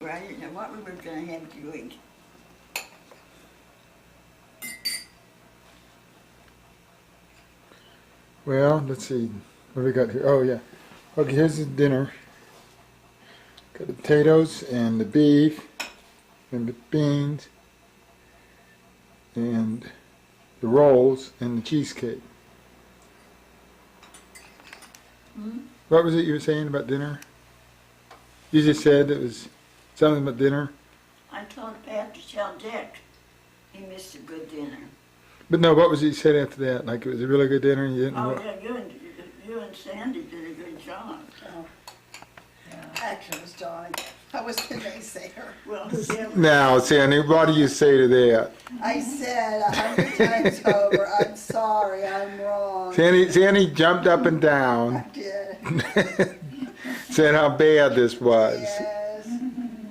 Well, I didn't know what we were gonna have to eat. Well, let's see. What do we got here? Oh, yeah. Okay, here's the dinner. Got the potatoes and the beef and the beans and the rolls and the cheesecake. Hmm? What was it you were saying about dinner? You just said it was something about dinner. I told Pat to tell Dick he missed a good dinner. But no, what was it you said after that? Like it was a really good dinner and you didn't Oh, know. yeah, you and Sandy did a good job. Oh. Actually, it was Johnny. I was the naysayer. Well, yeah, Now, Sandy, what do you say to that? I said 100 times over, I'm sorry, I'm wrong. Sandy jumped up and down, I did. said how bad this was. Yes.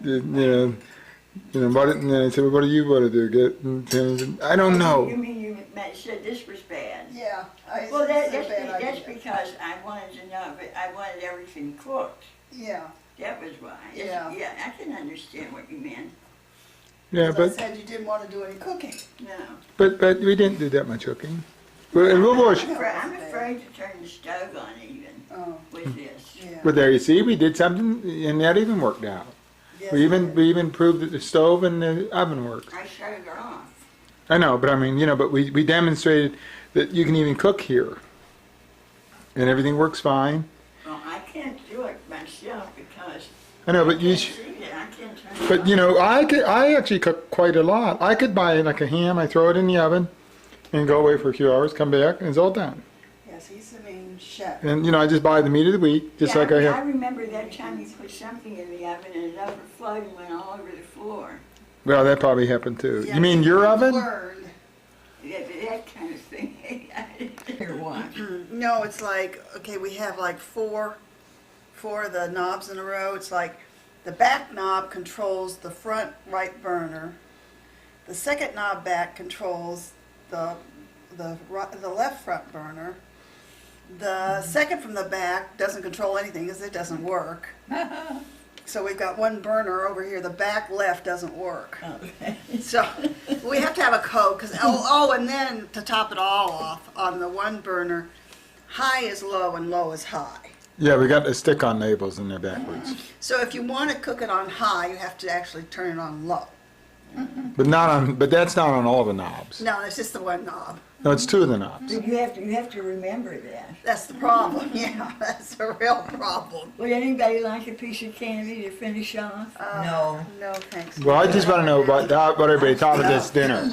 What? And then I said, well, "What do you want to do? Get?" And Sandy said, "I don't You know." mean you said this was bad? Yeah. I Well, said it's a bad that's idea. because I wanted to know, but I wanted everything cooked. Yeah. That was why. Yeah. Yeah, I can understand what you meant. Yeah, 'Cause but I said you didn't want to do any cooking. No. but we didn't do that much cooking. Well, and we'll wash. I'm afraid to turn the stove on even Oh, with this. yeah. But there, you see, we did something, and that even worked out. Yes, We it did. even proved that the stove and the oven worked. I shut it off. I know, but I mean, but we demonstrated that you can even cook here, and everything works fine. Well, I can't do it myself because I know, but I you. can't see it. I can't turn it But on. I actually cook quite a lot. I could buy like a ham, I throw it in the oven, and go away for a few hours, come back, and it's all done. Yes, he's the main chef. And I just buy the meat of the week, just Yeah, like I I have. remember that time you put something in the oven and it overflowed and went all over the floor. Well, that probably happened too. Yeah, You mean your we've oven? learned. That kind of thing. I didn't hear one. No, it's like, okay, we have like four of the knobs in a row. It's like the back knob controls the front right burner. The second knob back controls the left front burner. The second from the back doesn't control anything because it doesn't work. So we've got one burner over here. The back left doesn't work. Okay. So we have to have a code because and then to top it all off on the one burner, high is low and low is high. Yeah, we got the stick-on labels in there backwards, So if you want to cook it on high, you have to actually turn it on low. but not on. But that's not on all the knobs. No, it's just the one knob. No, it's two of the knobs. So you have to remember that. That's the problem. Yeah, that's a real problem. Would anybody like a piece of candy to finish off? No. No, thanks. Well, I just want to know what everybody thought of this dinner.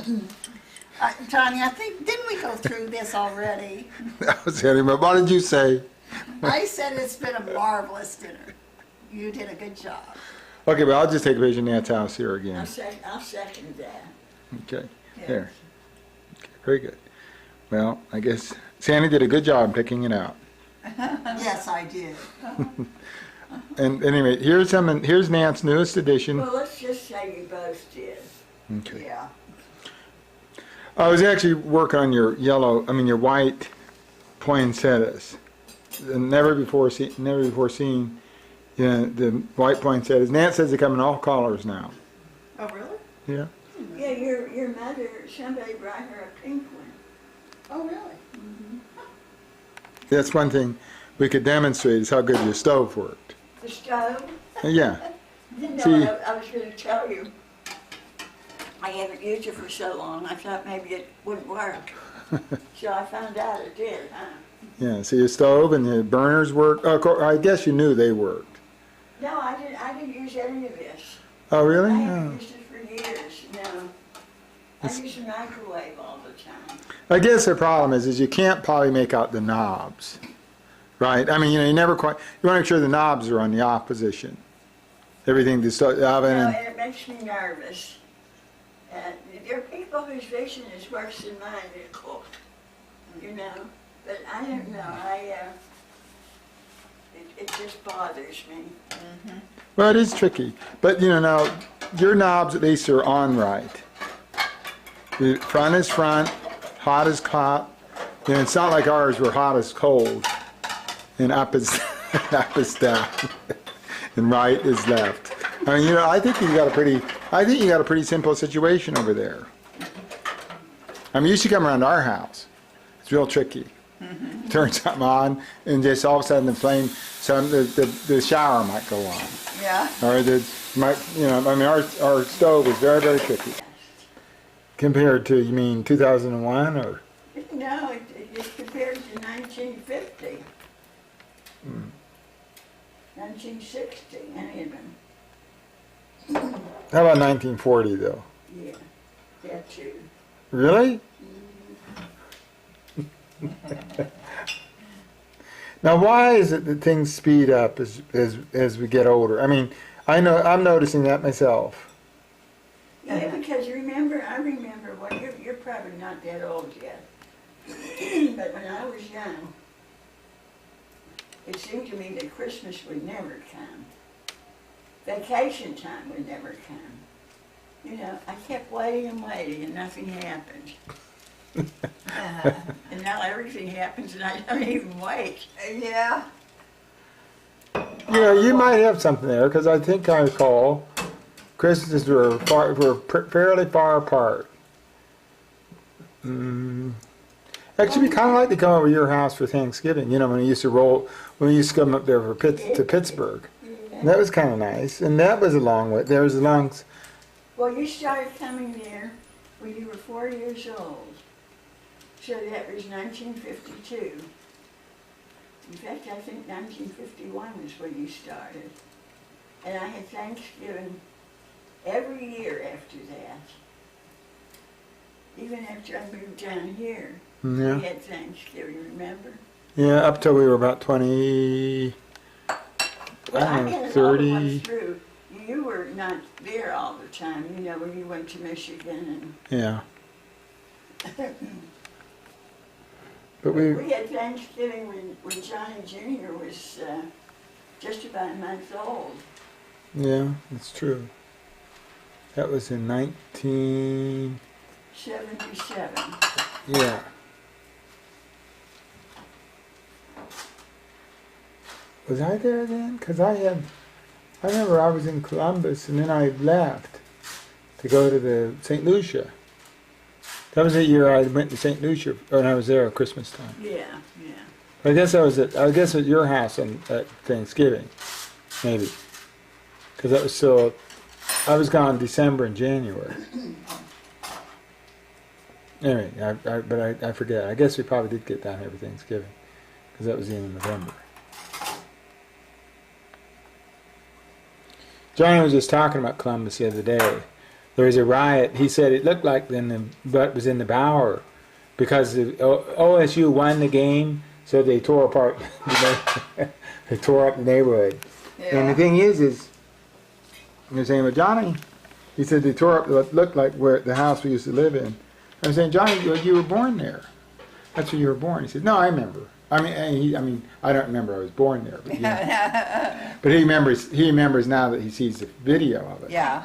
Tanya, I think, didn't we go through this already? That was it. But what did you say? I said it's been a marvelous dinner. You did a good job. Okay, but I'll just take a picture of Nat's house here again. I'll second that. Okay, there. Okay, very good. Well, I guess Sandy did a good job picking it out. Yes, I did. And anyway, here's Nat's newest edition. Well, let's just say you both did. Okay. Yeah. I was actually working on your white poinsettias. Never before seen, the white poinsettias. Nat says they come in all colors now. Oh, really? Yeah. Yeah, your mother, somebody brought her a pink one. Oh, really? That's one thing we could demonstrate is how good your stove worked. The stove? Yeah. No, See- I was going to tell you. I haven't used it for so long, I thought maybe it wouldn't work. So I found out it did, huh? Yeah. So your stove and the burners worked. Oh, of course, I guess you knew they worked. No, I didn't use any of this. Oh, really? I haven't Oh. used it for years, no. I use the microwave all the time. I guess the problem is you can't probably make out the knobs, right? I mean, you never quite. You want to make sure the knobs are on the off position. Everything, the oven. No, And, and it makes me nervous. There are people whose vision is worse than mine that cook, But I don't know, it just bothers me. well, it is tricky, but now your knobs at least are on right. The front is front, hot is hot. It's not like ours were hot as cold, and up is up is down, and right is left. I mean, I think you got a pretty simple situation over there. I mean, you should come around to our house. It's real tricky. Turn something on, and just all of a sudden the shower might go on. Yeah. Or our stove is very, very tricky. Compared to, you mean 2001 or? No, it compares to 1950. 1960, any of them. How about 1940 though? Yeah, that too. Really? Now, why is it that things speed up as we get older? I mean, I'm noticing that myself. Yeah, because I remember when you're probably not that old yet, but when I was young, it seemed to me that Christmas would never come. Vacation time would never come. I kept waiting and waiting and nothing happened. And now everything happens and I don't even wait. Yeah. You might have something there, because I think I recall Christmases were fairly far apart. Actually, we kind of like to come over to your house for Thanksgiving. When we used to come up there to Pittsburgh. And that was kind of nice. And that was a long way. Well, you started coming there when you were 4 years old. So that was 1952. In fact, I think 1951 was when you started. And I had Thanksgiving every year after that. Even after I moved down here, Yeah. we had Thanksgiving, remember? Yeah, up till we were about 20, Well, I don't know, had it all the way 30. through. You were not there all the time, when you went to Michigan Yeah. and But we had Thanksgiving when Johnny Jr. was just about a month old. yeah, that's true. That was in 77. Yeah. Was I there then? Because I remember I was in Columbus and then I left to go to the St. Lucia. That was the year I went to St. Lucia, and I was there at Christmas time. Yeah. I guess at your house at Thanksgiving, maybe. Because that was still, I was gone December and January. Anyway, I forget. I guess we probably did get down here for Thanksgiving, because that was the end of November. Johnny was just talking about Columbus the other day. There was a riot. He said it looked like what was in the Bower, because the OSU won the game, so they tore apart. They tore up the neighborhood. Yeah. And the thing is you're saying, well, Johnny, he said they tore up what looked like where the house we used to live in. I was saying, Johnny, you were born there. That's where you were born. He said, no, I remember. I mean, I don't remember I was born there, but, but he remembers. He remembers now that he sees the video of it. Yeah.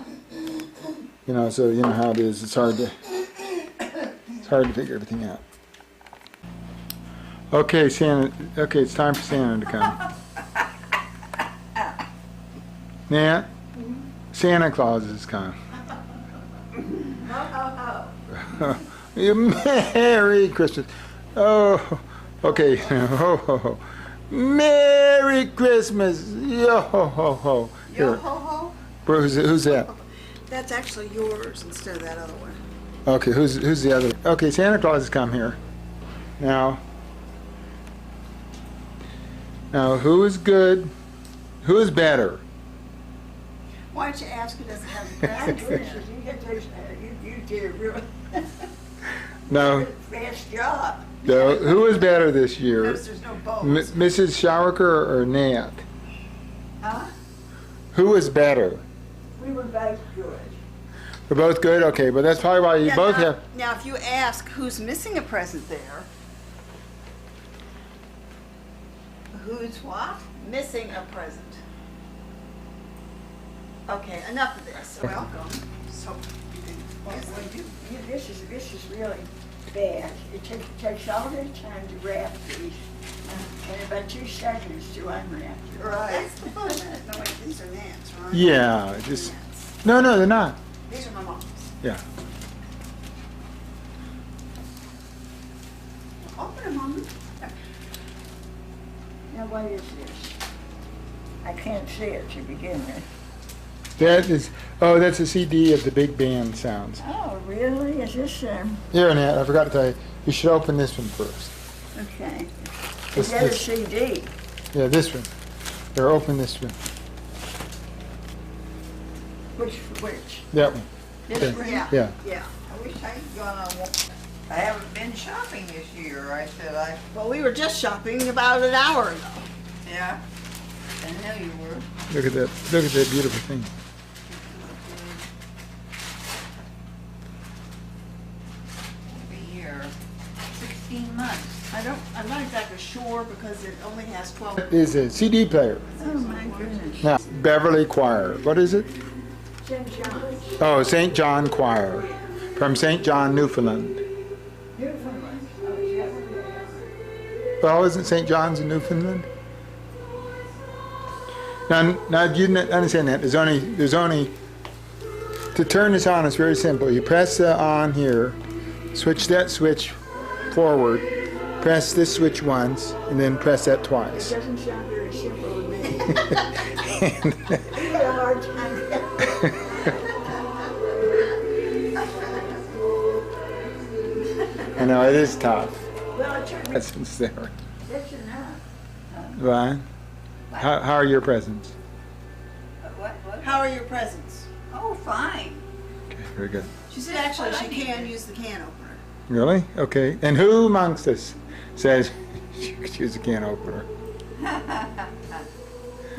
So you know how it is. It's hard to figure everything out. Okay, Santa. Okay, it's time for Santa to come. Nat, Santa Claus has come. Merry Christmas. Oh, okay. Ho, ho, ho. Merry Christmas. Yo ho ho ho. Yo Here. ho ho. Who's that? That's actually yours instead of that other one. Okay, who's the other? Okay, Santa Claus has come here. Now, who is good? Who is better? Why don't you ask who doesn't have a My present? goodness, you did a really No, fast job. no. Who is better this year? Notice there's no bows. Mrs. Showerker or Nat? Huh? Who is better? We were both good. We're both good? Okay, but that's probably why you Yeah, both now, have... Now, if you ask who's missing a present there, who's what? Missing a present. Okay, enough of this. Welcome. So, This is really bad. It takes all this time to wrap these. And about 2 seconds to unwrap. Right. No, wait, these are Nan's, right? Yeah, just, Nan's. no, they're not. These are my mom's. Yeah. Open them, Mama. Now what is this? I can't see it to begin with. That is, oh, that's a CD of the big band sounds. Oh, really? Is this, Here, Annette, I forgot to tell you, you should open this one first. okay. This- Is that a this- CD? Yeah, this one. Or open this one. Which? That one. This Okay. one? Yeah. Yeah. Yeah. I wish I'd gone on. I haven't been shopping this year. I said Well, we were just shopping about an hour ago. yeah. I know you were. Look at that. Look at that beautiful thing. Be here 16 months. I'm not exactly sure because it only has 12. It is a CD player. Oh, my goodness. Now, Beverly Choir. What is it? St. John's. Oh, St. John Choir. From St. John, Newfoundland. Newfoundland. Oh, is that what Well, isn't St. John's in Newfoundland? Now you understand that. There's only, to turn this on, it's very simple. You press the on here, switch that switch forward, press this switch once, and then press that It twice. doesn't sound very simple to me. I had a hard time. I know, it is tough. Well, it took me, That's sincere. that's enough. Right? How are your presents? What? How are your presents? Oh, fine. Okay, very good. She said actually What she I need can to- use the can opener. Really? Okay. And who amongst us says you could use a can opener?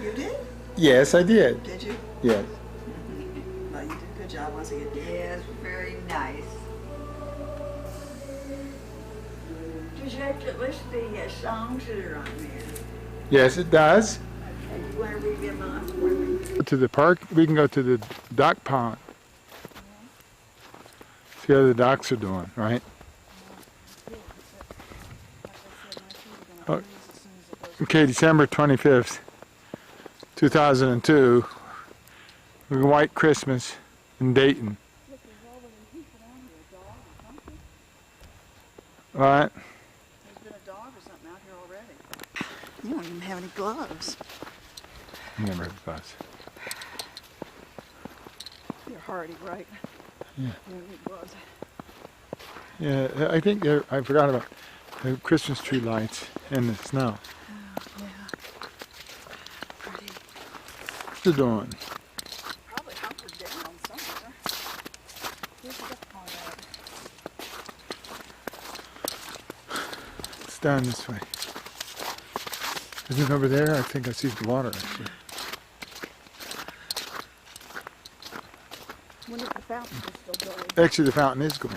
You did? Yes, I did. Did you? Yes. Well, you did a good job once again. Yes, very nice. Does it have to list the songs that are on there? Yes, it does. Okay, you want to read them off for me? To the park, we can go to the duck pond. See how the ducks are doing, right? Oh, okay, December 25th, 2002. White Christmas in Dayton. Right? There's been a dog or something out here already. You don't even have any gloves. Never had a bus. You're hardy, right? Yeah. You don't need gloves. Yeah, I think I forgot about the Christmas tree lights and the snow. Yeah. Pretty. What's it doing? Probably hunkered down somewhere. Where's the duck pond at? It's down this way. Isn't it over there? I think I see the water actually. Wonder if the fountain is still going. Actually, the fountain is going.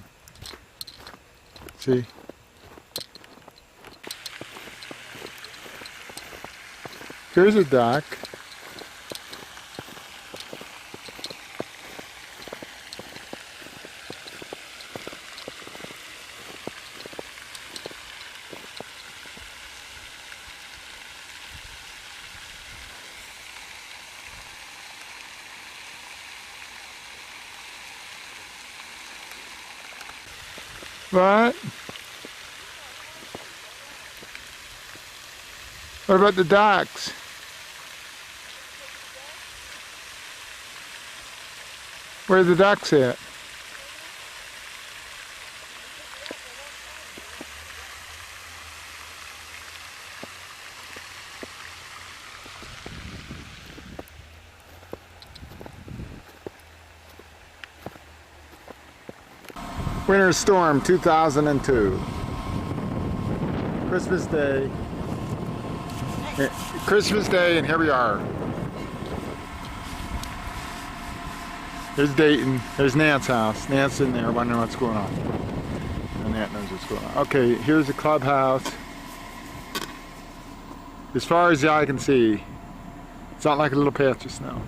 See? Here's a duck. What? What about the ducks? Where are the ducks at? Winter Storm 2002. Christmas Day. Christmas Day, and here we are. There's Dayton. There's Nan's house. Nan's in there wondering what's going on. And Nant knows what's going on. Okay, here's the clubhouse. As far as the eye can see, it's not like a little patch of snow.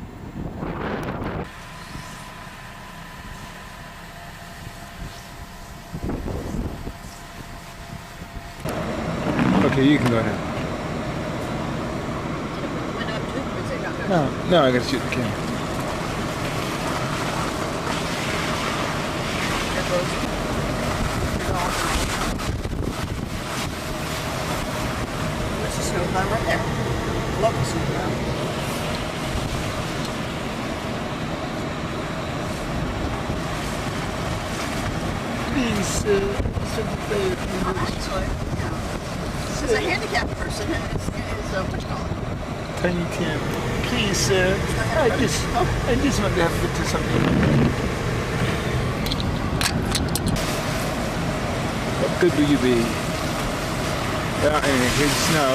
Okay, you can go ahead. No, I gotta shoot the camera. There goes. There's a snowplow right there. Local snowplow. Please, Actually, yeah. As a handicapped person, it's what you call it? Tiny Tim. Please, sir. I just want to have a bit of something. What good will you be? Yeah, anyway, here's snow.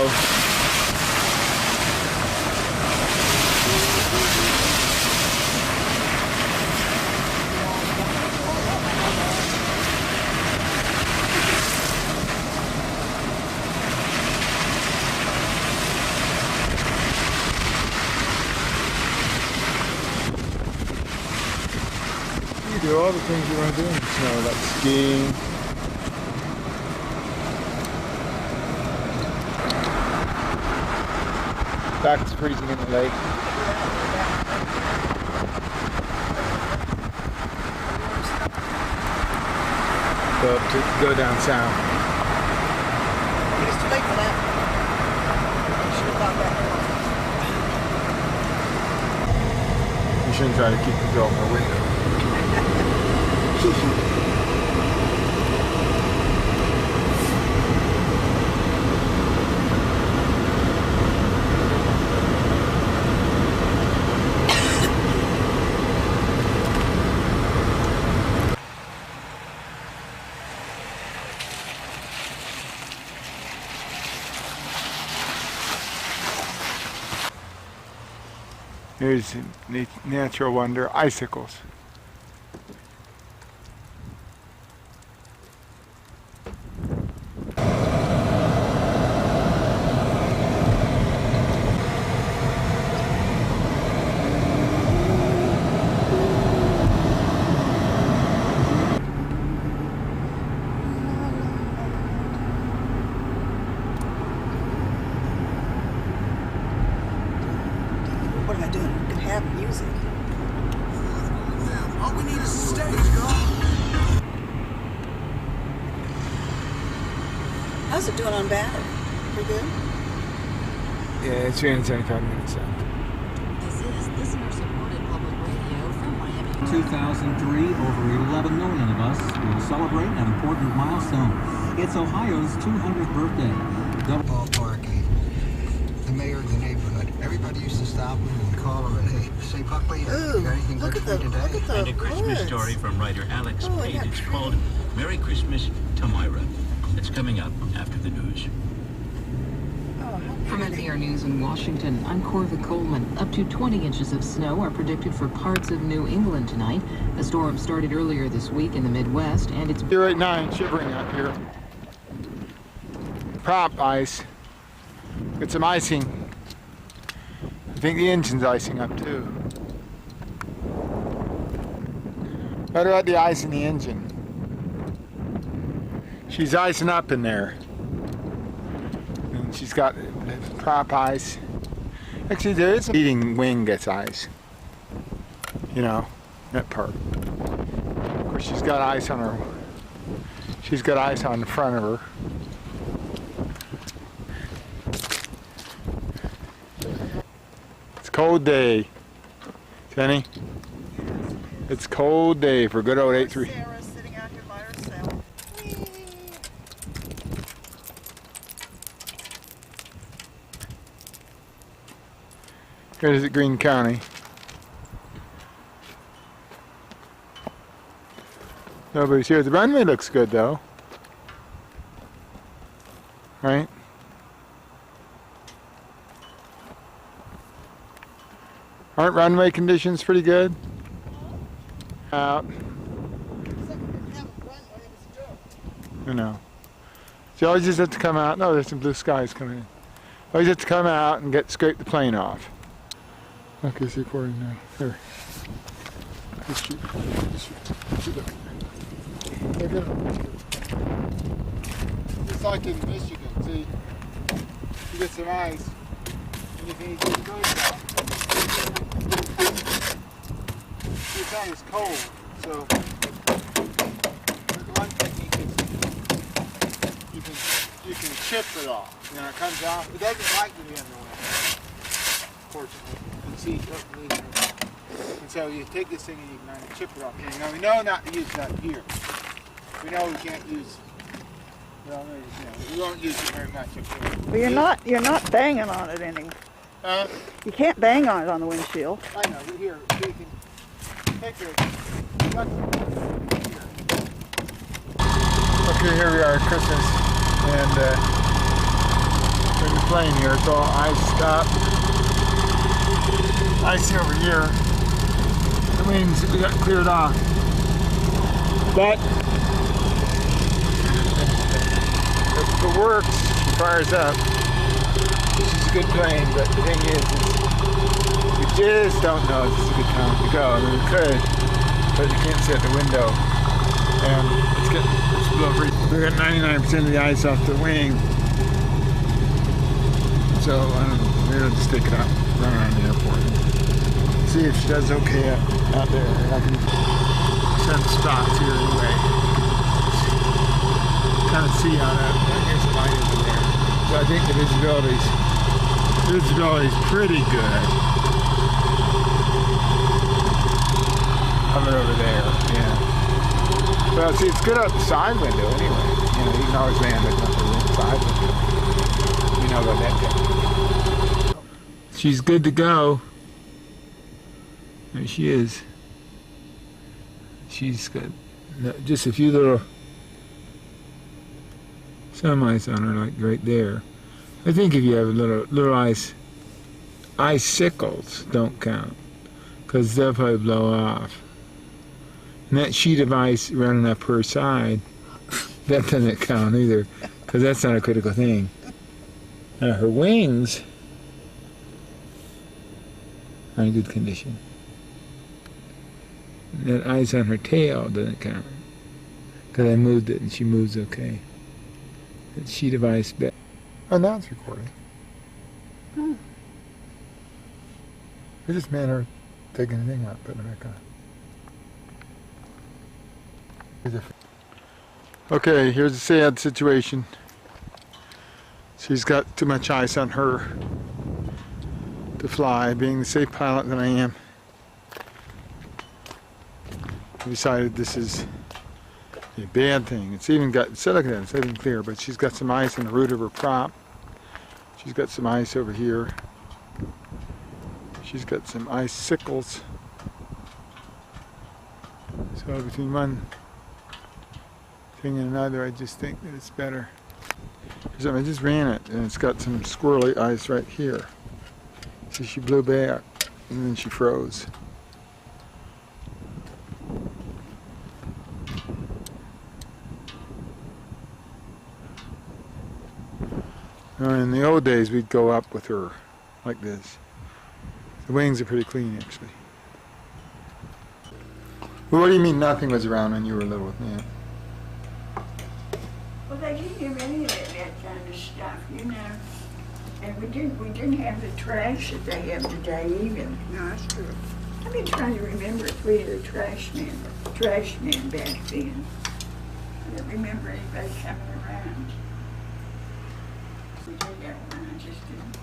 You do all the things you want to do in the snow, like skiing. Back it's freezing in the lake. Go down south. It's too late for that. You should have thought that. You shouldn't try to keep the girl from the window. Here's a natural wonder, icicles. What am I doing? You can have music. All we need is a stage, girl. How's it doing on battery? Pretty good? Yeah, it's 375 minutes out. This is listener-supported public radio from Miami. 2003, over 11 million of us will celebrate an important milestone. It's Ohio's 200th birthday. Ballpark. The mayor of the neighborhood. Everybody used to stop him and call him and, hey, say, Buckley, you Ooh, got anything look good at for the me today? And a Christmas woods. story from writer Alex Oh, Pate. yeah, It's pretty. called Merry Christmas to Myra. It's coming up after the news. Oh, how From pretty. NPR News in Washington, I'm Corva Coleman. Up to 20 inches of snow are predicted for parts of New England tonight. The storm started earlier this week in the Midwest, and it's Here at 9, shivering out here. Prop ice. Get some icing. I think the engine's icing up too. What about the ice in the engine? She's icing up in there. And she's got prop ice. Actually, there is a leading wing gets ice. You know, that part. Of course, she's got ice on her. She's got ice on the front of her. It's a cold day. Jenny? It's a cold day for good old 83. Sarah's sitting out here by herself. Whee! Here's at Greene County. Nobody's here. The runway looks good though. Right? Aren't runway conditions pretty good? Out. I know. So you always just have to come out. No, there's some blue skies coming in. Always have to come out and scrape the plane off. Okay, it's recording now. Here. Just shoot. Just shoot. Look. Look at it. It's like in Michigan, see? You get some ice, and you can eat some good stuff. It's not as cold, so one technique is you can chip it off. You know, it comes off. It doesn't like to be in the wind, fortunately. You can see it doesn't leave it. And so you take this thing and you can kind of chip it off. Now we know not to use that here. We know we can't use. Well, we won't use it very much. But you're not banging on it anymore. You can't bang on it on the windshield. I know. Here, you can take your. Okay, here we are at Christmas, and we're in the plane here. It's all iced up. Icy over here. The wings we got cleared off, but if it works, it fires up. This is a good plane, but the thing is, we just don't know if this is a good time to go. I mean, we could, but you can't see out the window. And it's below freezing. We got 99% of the ice off the wing. So, I don't know, maybe I'll just take it out, run around the airport. See if she does okay out there. I can send spots here anyway. Kind of see how here's the line over there. So I think the visibility's pretty good. Coming over there, yeah. Well, see, it's good out the side window anyway. You know, you can always land it up the side window. You know about that thing. She's good to go. There she is. She's got just a few little some ice on her, like right there. I think if you have a little icicles don't count, because they'll probably blow off. And that sheet of ice running up her side, that doesn't count either, because that's not a critical thing. Now her wings are in good condition. That ice on her tail doesn't count, because I moved it and she moves okay. That sheet of ice back. Oh, now it's recording. I just made her taking the thing out, putting it back on. Okay, here's a sad situation. She's got too much ice on her to fly. Being the safe pilot that I am, I decided this is a bad thing. It's even got, so look at that, it's even clear, but she's got some ice in the root of her prop. She's got some ice over here. She's got some icicles. So between one thing and another, I just think that it's better. So I just ran it, and it's got some squirrely ice right here. So she blew back, and then she froze. In the old days, we'd go up with her like this. The wings are pretty clean, actually. Well, what do you mean nothing was around when you were little with me? Well, they didn't have any of that kind of stuff, you know. And we didn't have the trash that they have today either. No, that's true. I've been trying to remember if we had a trash man back then. I don't remember anybody coming around. We did that one, I just didn't.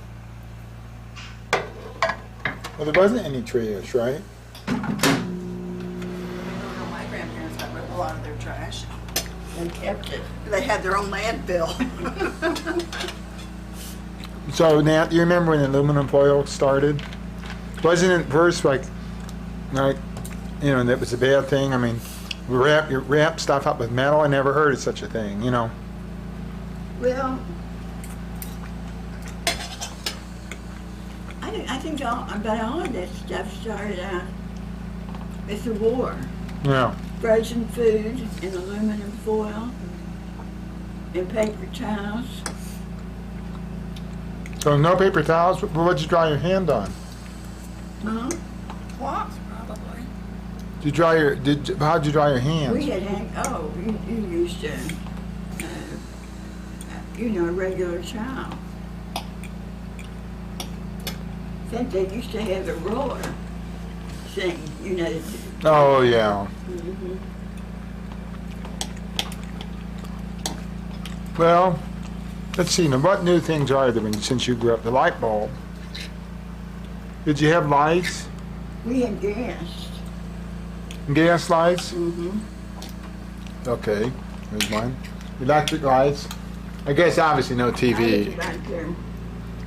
Well, there wasn't any trash, right? I don't know, my grandparents got rid of a lot of their trash. They kept it. They had their own landfill. So, Nat, do you remember when aluminum foil started? Wasn't it first like, you know, that was a bad thing? I mean, you wrap stuff up with metal. I never heard of such a thing, you know. Well, I think about all of that stuff started out with the war. Yeah. Frozen food and aluminum foil and paper towels. So no paper towels? What'd you dry your hand on? Huh? Cloths, probably. How'd you dry your hands? We had you used a regular towel. think they used to have a roller thing, you know. Oh, yeah. Mhm. Well, let's see, now what new things are there since you grew up? The light bulb. Did you have lights? We had gas. Gas lights? Mm-hmm. Okay, there's one. Electric lights. I guess obviously no I was TV. about, I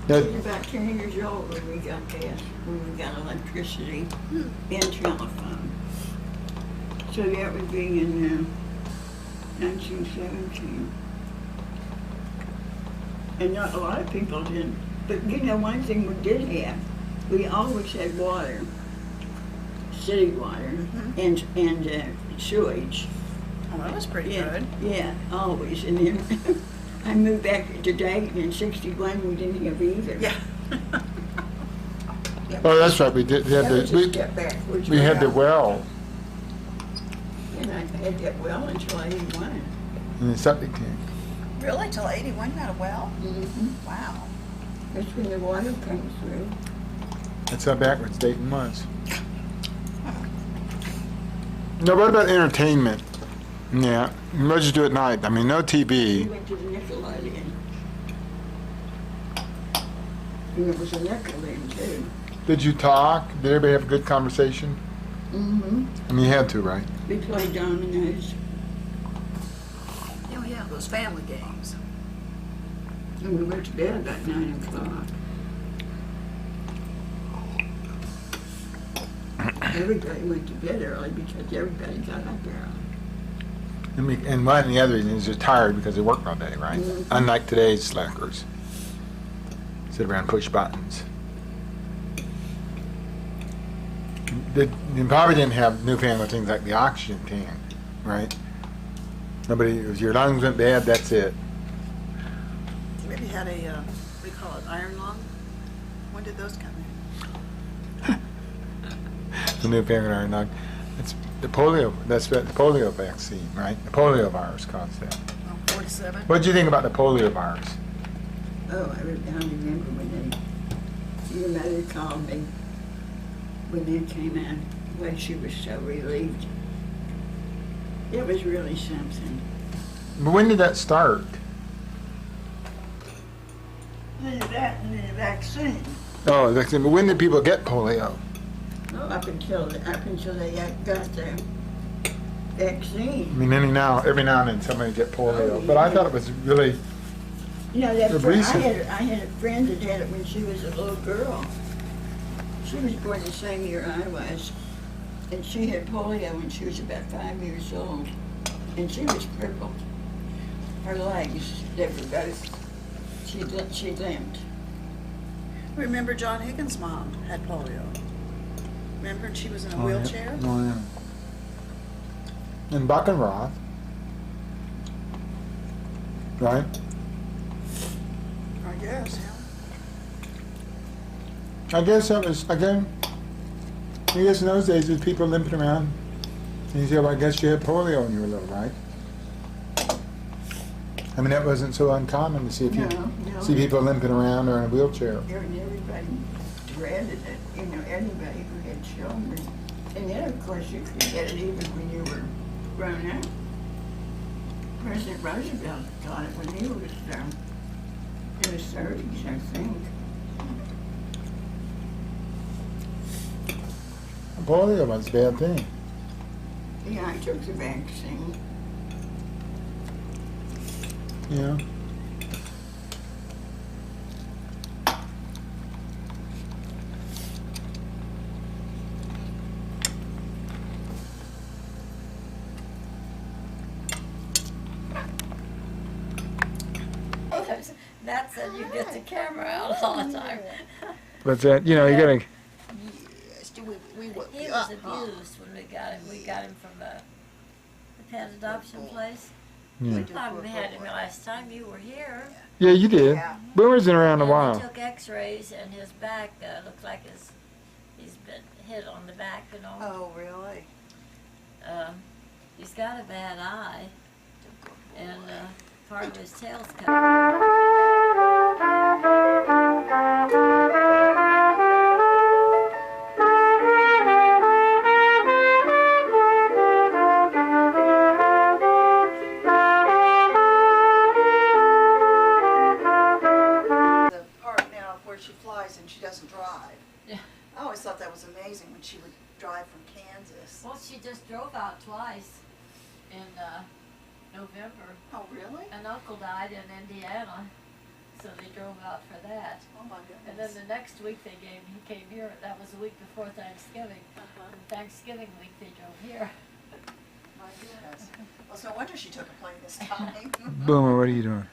No, was about 10 years old when we got gas, when we got electricity and telephone. So that would be in 1917. And not a lot of people did. But you know, one thing we did have, we always had water, city water, and sewage. Oh, that was pretty Yeah, good. yeah, always. And then I moved back to Dayton in '61. We didn't have either. Yeah. oh, that's right, we did, we had That was a the, step backwards. we had the well And I had that well until '81. and the septic tank. Really? Till 81 you had a well? Mm-hmm. Wow. That's when the water came through. That's how backwards Dayton was. Now, what about entertainment? Yeah, what did you do at night? I mean, no We TV. went to the Nickelodeon. And it was a Nickelodeon too. Did you talk? Did everybody have a good conversation? Mm-hmm. I mean, you had to, right? We played dominoes. Oh, yeah, those family games. And we went to bed about 9 o'clock. Everybody went to bed early because everybody got up early. And one and the other is they're tired because they worked all day, right? Mhm. Unlike today's slackers. Sit around and push buttons. You probably didn't have newfangled things like the oxygen tank, right? Nobody, if your lungs went bad, that's it. Maybe had a, what do you call it, iron lung? When did those come in? The newfangled iron lung. It's the polio, that's what the polio vaccine, right? The polio virus caused that. Oh, 47? What did you think about the polio virus? Oh, I remember when your mother called me when they came out, when she was so relieved. It was really something. But when did that start? That and the vaccine. Oh, the vaccine. But when did people get polio? Well, up until they got the I vaccine. mean, every now and then somebody get polio. But I thought it was really, You know, that The friend, recent- I had a friend that had it when she was a little girl. She was born the same year I was, and she had polio when she was about 5 years old, and she was crippled. Her legs, they were both, she limped. Remember John Higgins' mom had polio? Remember, and she was in a Oh, yeah. wheelchair? Oh, yeah. And Buckenroth. Right? I guess, yeah. I guess that was, again, I guess in those days, there's people limping around. And you say, well, I guess you had polio when you were little, right? I mean, that wasn't so uncommon to see No. see people limping around or in a wheelchair. Everybody dreaded it, you know, anybody who had children. And then, of course, you could get it even when you were grown up. President Roosevelt got it when he was in his 30s, I think. Polio was a bad thing. Yeah, I took the vaccine. Yeah. That said, you get the camera out all the time. But that, you know, you gotta, Yes, we He was abused when we got him. We got him from the pet adoption place. yeah. We probably had him last time you were here. Yeah, you did. Yeah. Boomer's been around a And while. we took x-rays and his back looks like he's been hit on the back, you know. Oh, really? He's got a bad eye and part of his tail's cut. Well, she just drove out twice in November. Oh, really? An uncle died in Indiana, so they drove out for that. Oh, my And then goodness. the next week he came here. That was the week before Thanksgiving. Uh-huh. And Thanksgiving week they drove here. My goodness. Well, so no wonder she took a plane this time. Boomer, what are you doing?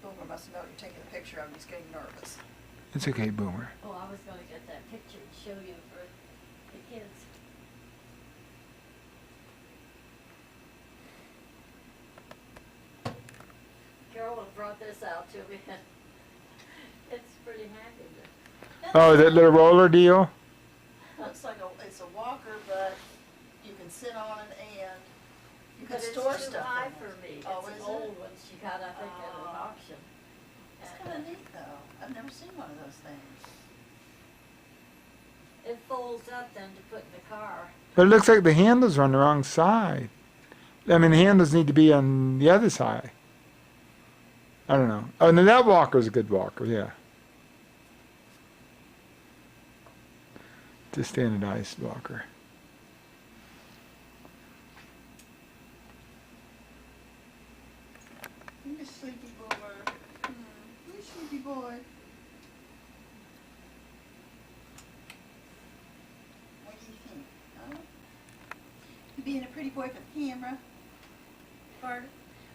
Boomer must know you're taking a picture of him. He's getting nervous. It's okay, Boomer. Oh, I was going to get that picture and show you for the kids. Carolyn brought this out to me. It's pretty handy. Oh, that little roller deal? Looks like it's a walker, but you can sit on it and you can But it's store too stuff high in it. for me. Oh, It's is an it? old one she got, I think, at an Oh. auction. It's And, kind of neat, though. I've never seen one of those things. It folds up then to put in the car. But it looks like the handles are on the wrong side. I mean, the handles need to be on the other side. I don't know. Oh, no, that walker's a good walker, yeah. It's a standardized walker. You sleepy boomer. You sleepy boy. What do you think? Huh? You being a pretty boy for the camera? Pardon?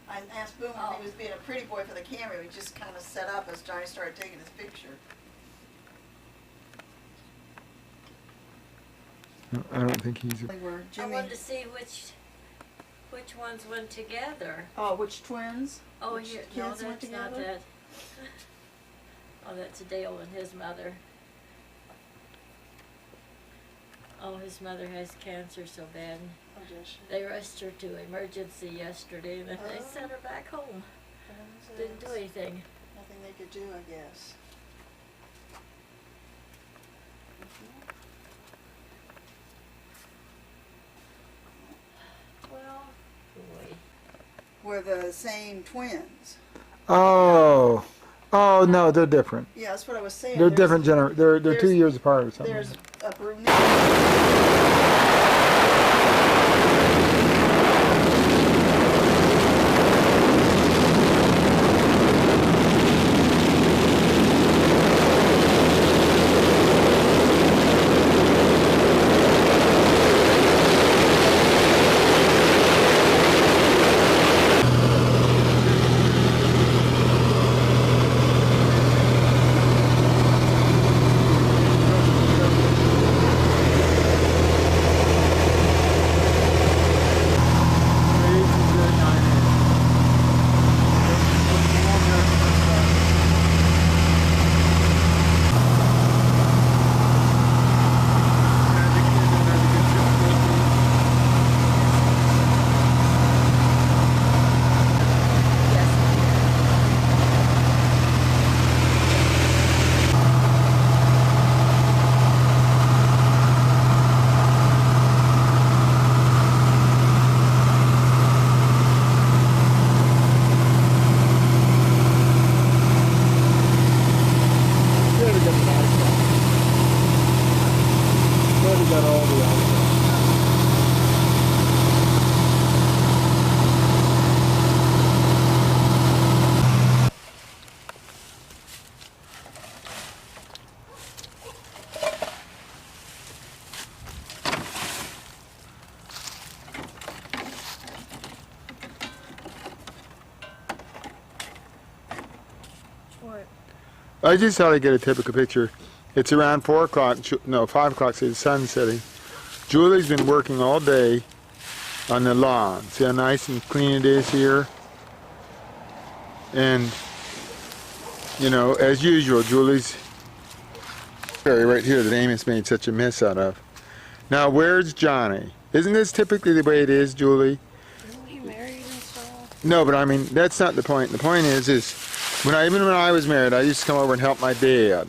I asked Boomer if he was being a pretty boy for the camera. We just kind of set up as Johnny started taking his picture. No, I don't think he's. Where I Jimmy. wanted to see which ones went together. Oh, which twins? Oh, Which here, no, kids went that's not together? that. Oh, that's Dale and his mother. Oh, his mother has cancer so bad. Oh, does she? They rushed her to emergency yesterday and then they Oh. sent her back home. Twins Didn't do is anything. Nothing they could do, I guess. Well, boy. Were the same twins. Oh. Oh, no, they're different. Yeah, that's what I was saying. They're There's- different they're 2 there's- years apart or something. There's a brunette. I just thought I'd get a typical picture. It's around 4 o'clock, no, 5 o'clock, so the sun's setting. Julie's been working all day on the lawn. See how nice and clean it is here? And, you know, as usual, Julie's area right here that Amos made such a mess out of. Now, where's Johnny? Isn't this typically the way it is, Julie? Isn't he married and stuff? No, but I mean, that's not the point. The point is even when I was married, I used to come over and help my dad.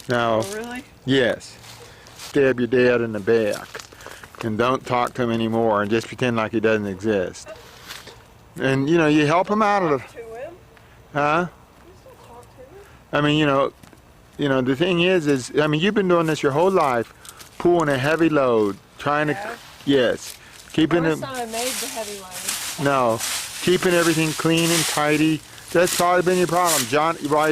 Now, Oh, really? yes, stab your dad in the back, and don't talk to him anymore, and just pretend like he doesn't exist. And you know, you help him out of the, To him? huh? You still talk to him? I mean, you know, you know, the thing is, I mean, you've been doing this your whole life, pulling a heavy load, trying to, yes, keeping it. First time I made the heavy load. No, keeping everything clean and tidy. That's probably been your problem, John. Why,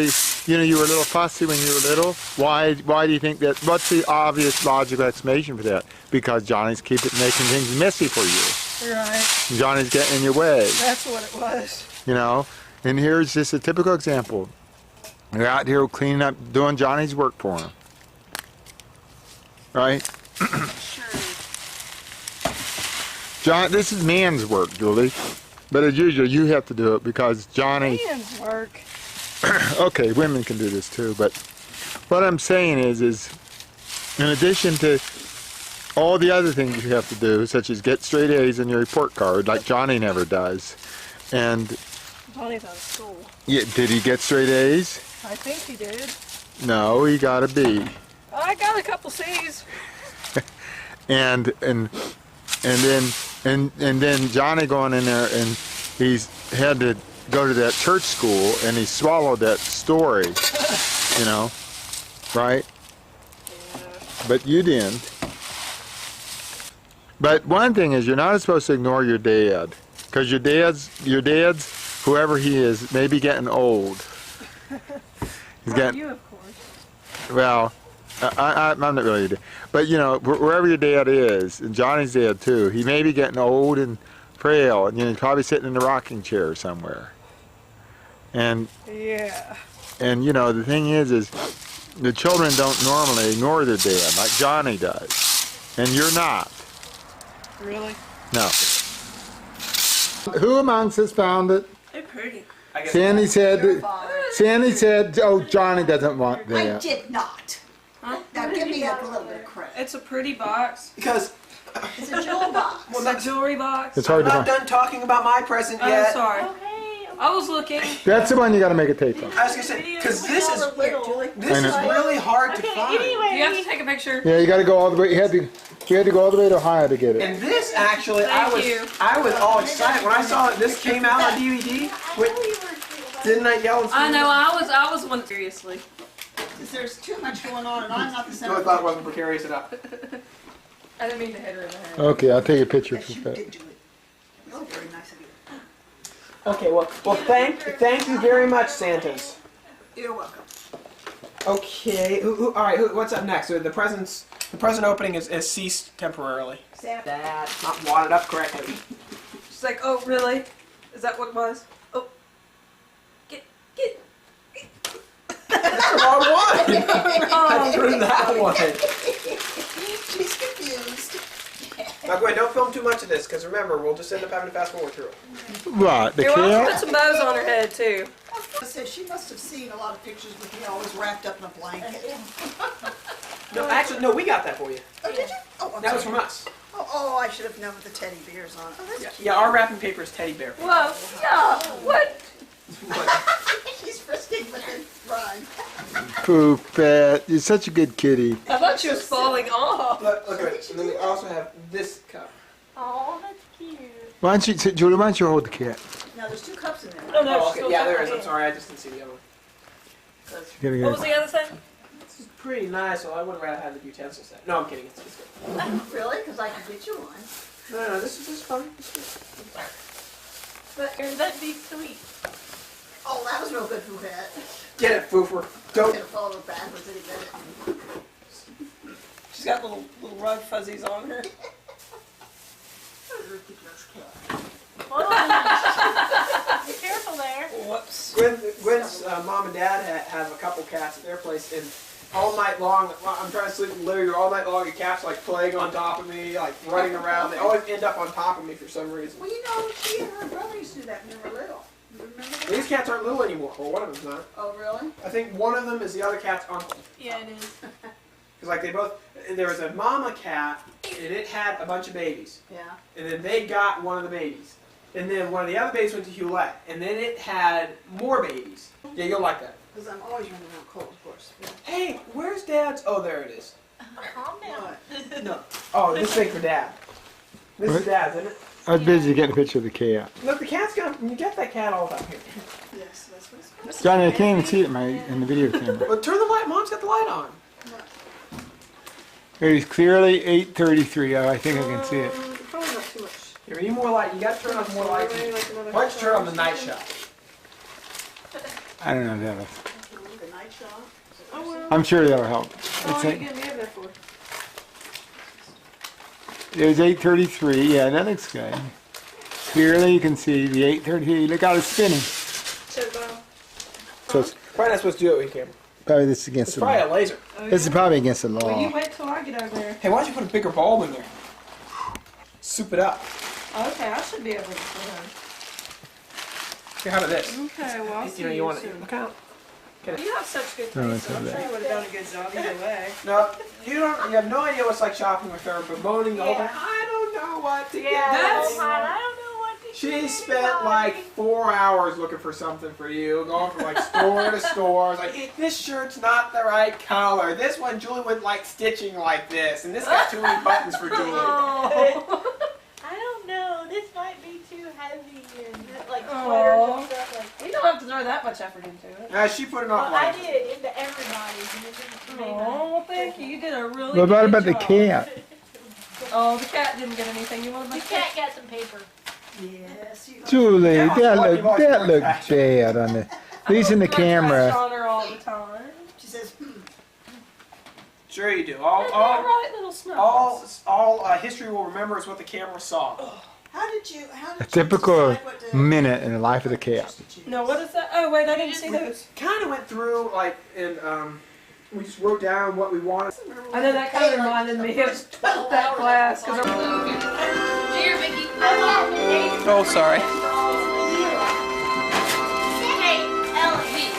you know, you were a little fussy when you were little. Why do you think that? What's the obvious logical explanation for that? Because Johnny's making things messy for you. Right. Johnny's getting in your way. That's what it was. You know, and here's just a typical example. You're out here cleaning up, doing Johnny's work for him. Right? John, this is man's work, Julie. But as usual, you have to do it because Johnny... Man's work. Okay, women can do this too, but what I'm saying is in addition to all the other things you have to do, such as get straight A's in your report card, like Johnny never does, and... Johnny's out of school. Yeah, did he get straight A's? I think he did. No, he got a B. I got a couple C's. and then Johnny going in there and he's had to go to that church school and he swallowed that story, you know, right? Yeah. But you didn't. But one thing is you're not supposed to ignore your dad, because your dad's, whoever he is, may be getting old. He's getting. You, of course. Well, I'm not really, but you know, wherever your dad is, and Johnny's dad too, he may be getting old and frail, and you know, he's probably sitting in a rocking chair somewhere. And Yeah. and you know, the thing is the children don't normally ignore their dad like Johnny does, and you're not. Really? No. Who amongst us found it? They're pretty. Sandy said. Sandy said, "Oh, Johnny doesn't want I that." did not. Huh? Now give me a little bit of credit. It's a pretty box. Because It's a jewel box. well, It's a that's, jewelry box. It's I'm hard to not find. done talking about my present Oh, yet. sorry. I was looking. That's the one you got to make a tape of. I was gonna say because this is Here, Julie. this I is know. really hard to find. You have to take a picture. Yeah, you got to go all the way. You had to go all the way to Ohio to get it. And this actually, Thank you. I was all excited when I saw that this came out on DVD. Didn't I yell? And I know. I was one seriously. There's too much going on and I'm not the So center. I thought it wasn't precarious enough. I didn't mean to hit her in the head. Okay, I'll take a picture Yes, for you that. did, Julie. Oh, very nice of you. Okay, well, thank you very much, Santas. You're welcome. Okay, all right, what's up next? So the present opening is ceased temporarily. Sam. That's not wadded up correctly. She's like, oh, really? Is that what it was? Oh. Get. That's the wrong one. I threw that one. She's confused. Now, Gwen, don't film too much of this, because remember, we'll just end up having to fast forward through it. What? The You're welcome to put cat? some bows on her head, too. So she must have seen a lot of pictures with me always wrapped up in a blanket. No, actually, no, we got that for you. Oh, did you? Oh, I'm That was sorry. from us. Oh, I should have known with the teddy bears on it. Oh, that's Yeah, our wrapping paper is teddy bear. Whoa. Yeah. What? She's frisking but then run. Pooh, Pat. You're such a good kitty. I thought she was falling off. Look at it. And then we also have this cup. Oh, that's cute. Why don't you, Julie? Why don't you hold the cat? Now there's 2 cups in there. Oh, no, Oh, she's okay. still Yeah, there talking. is. I'm sorry, I just didn't see the other one. You gotta What was get the other thing? This is pretty nice, so I would rather have the utensil set. No, I'm kidding. It's good. Really? Because I can get you one. No, this is fun. But that'd be sweet. Oh, that was real good, Fouquet. Get it, Foofer. I'm Don't. gonna follow it backwards any minute. She's got little rug fuzzies on her. Be careful there. Whoops. Gwen's mom and dad have a couple cats at their place, and all night long, I'm trying to sleep in the living room, all night long, the cat's like playing on top of me, like running around. They always end up on top of me for some reason. Well, you know, she and her brother used to do that when they were little. You remember that? These cats aren't little anymore. Well, one of them's not. Oh, really? I think one of them is the other cat's uncle. Yeah, it is. Because like they both, there was a mama cat, and it had a bunch of babies. Yeah. And then they got one of the babies. And then one of the other babies went to Hewlett. And then it had more babies. Yeah, you'll like that. Because I'm always running around cold, of course. Yeah. Hey, where's Dad's? Oh, there it is. Calm down. No. Oh, this thing for Dad. This is Dad's, isn't it? I was busy getting a picture of the cat. Look, the cat's gonna. You get that cat all up here. Yes, that's what it's Johnny, I can't even see it in the video camera. But turn the light. Mom's got the light on. It is clearly 8:33. Oh, I think I can see it. Probably not too much. Here, we need more light. You gotta turn on more light. Maybe like another Why don't you turn on the night shot? I don't know if that'll. The night shot. Oh, well. I'm sure that'll help. How long It's are you eight- getting me over there for? It was 8:33. Yeah, that looks good. Clearly, you can see the 8:33. Look how it's spinning. So, So it's Probably not supposed to do it with your camera. probably this is against It's the probably law. a laser. This is probably against the well, you law. wait till I get over there. Hey, why don't you put a bigger bulb in there? Soup it up. Okay, I should be able to see her. Here, how about this? Okay, well, I'll see You know, you want to soon. look out. Get You have such good No, taste, it's so I'm not sure that. you would have done a good job either way. No, you don't. You have no idea what it's like shopping with her, bemoaning the whole time. I don't know what to get. That's- I don't know what to She do, spent like 4 hours looking for something for you, going from like store to store. It's like, this shirt's not the right color. This one, Julie would like stitching like this, and this got too many buttons for Julie. I don't know. This might be too heavy and like Aw. sweaters and stuff like You don't have to throw that much effort into it. She put it Well, off I like. did into everybody's and it didn't make Oh, well, thank you. You did a really What good about the job. cat? Oh, the cat didn't get anything. You want The to cat got some paper. Yes, you Julie, Yeah, that I'll look watch that it. look bad on the. At least in the My crush camera. on her all the time. She says, Sure you do. That's all right, little snuggles. All history will remember is what the camera saw. how did you A typical decide what to- minute in the life of the cat. No, what is that? Oh, wait, I didn't see those. Kind of went through like in we just wrote down what we wanted. I know that kind of reminded me of that class. Cause Dear Vicky. Oh, sorry. Hey, Ellie.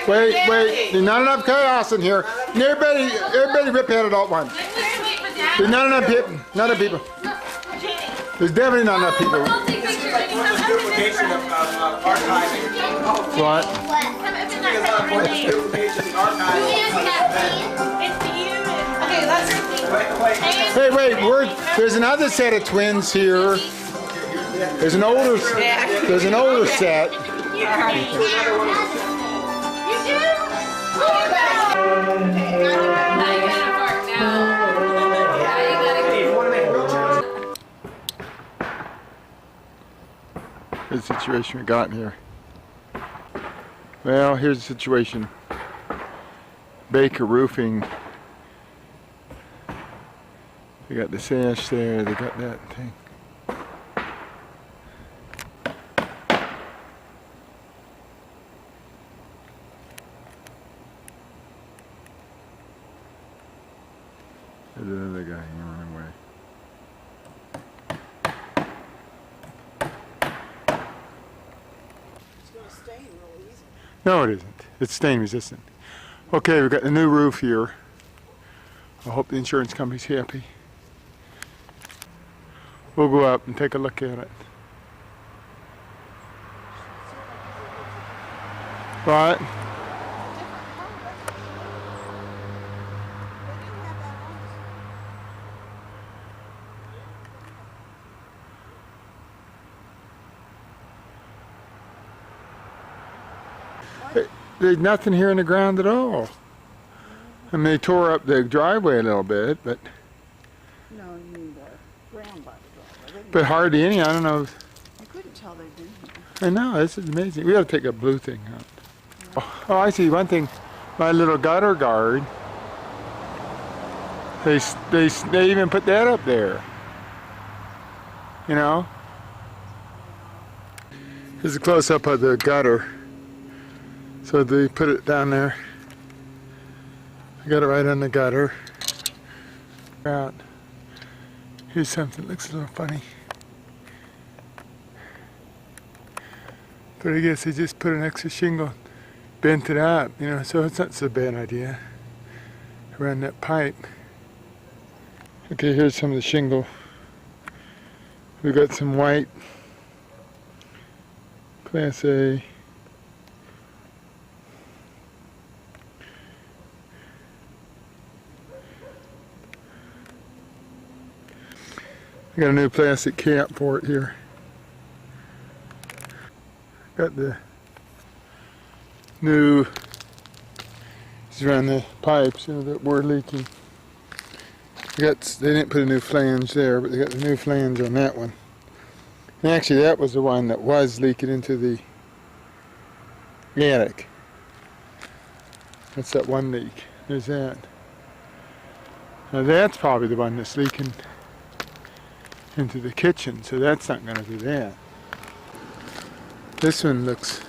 wait, you guys, Wait, there's not enough chaos in here. Everybody rip at it all at once. There's not enough people. There's definitely not enough people. Duplication of archiving. What? Duplication in archiving. Okay, let's Wait. There's another set of twins here. There's an older set. Here's the situation we got here. Well, here's the situation. Baker Roofing. They got the sash there, they got that thing. There's another guy running away. It's going to stain real easy. No, it isn't. It's stain resistant. Okay, we've got the new roof here. I hope the insurance company's happy. We'll go up and take a look at it. Right. There's nothing here in the ground at all. I mean, they tore up the driveway a little bit, but No, you mean the ground by the driveway. but hardly any. I don't know. You couldn't tell they'd been here. I know, this is amazing. We got to take a blue thing out. Oh, I see one thing. My little gutter guard. They even put that up there. You know. Here's a close up of the gutter. So they put it down there. I got it right on the gutter. Out. Here's something that looks a little funny. But I guess they just put an extra shingle, bent it up, you know, so it's not so bad idea. Around that pipe. Okay, here's some of the shingle. We've got some white Class A. I got a new plastic cap for it here. Got the new, just around the pipes, you know, that were leaking. They didn't put a new flange there, but they got the new flange on that one. And actually that was the one that was leaking into the attic. That's that one leak. There's that. Now that's probably the one that's leaking into the kitchen, so that's not going to be that. This one looks,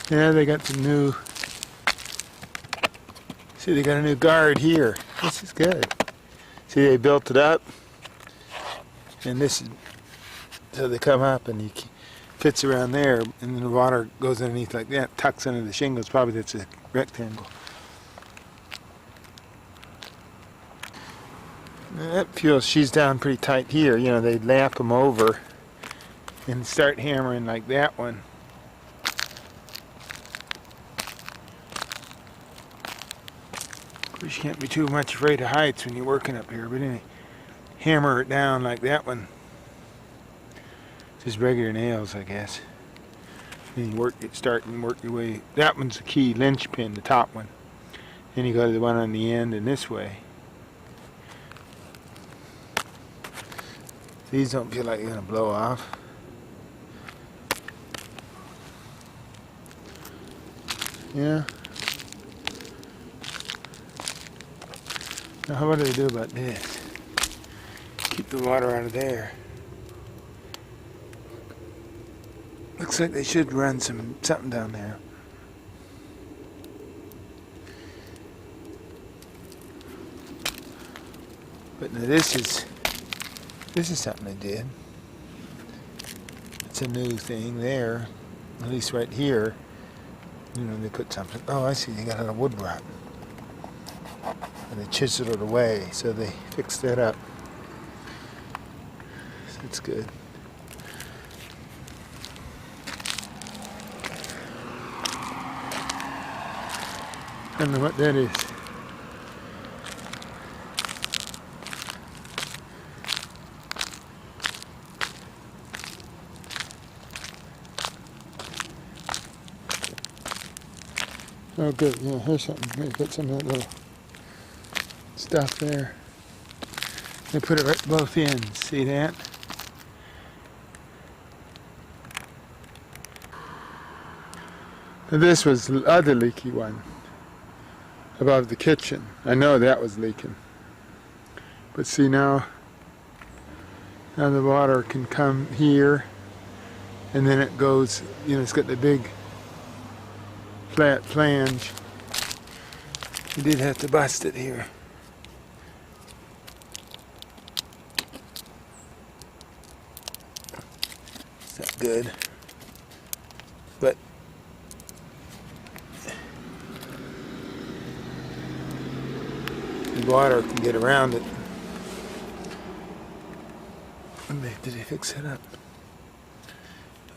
yeah, they got some new, see, they got a new guard here. This is good. See, they built it up, and this is, so they come up and he fits around there, and then the water goes underneath like that, tucks under the shingles. Probably that's a rectangle. That feels she's down pretty tight here. You know, they lap them over and start hammering like that one. Of course, you can't be too much afraid of heights when you're working up here, but anyway, hammer it down like that one. Just regular nails, I guess. Then you start and work your way. That one's the key linchpin, the top one. Then you go to the one on the end and this way. These don't feel like they're going to blow off. Yeah. Now what do they do about this? Keep the water out of there. Looks like they should run something down there. But now this is something they did. It's a new thing there, at least right here. You know, they put something. Oh, I see. They got it on wood rot, and they chiseled it away, so they fixed that up. So it's good. I don't know what that is. Oh good, yeah, here's something. They put some of that little stuff there. They put it right both ends, see that? Now this was the other leaky one above the kitchen. I know that was leaking. But see now the water can come here and then it goes, you know, it's got the big flat flange. You did have to bust it here. It's not good. But the water can get around it. Did they fix it up?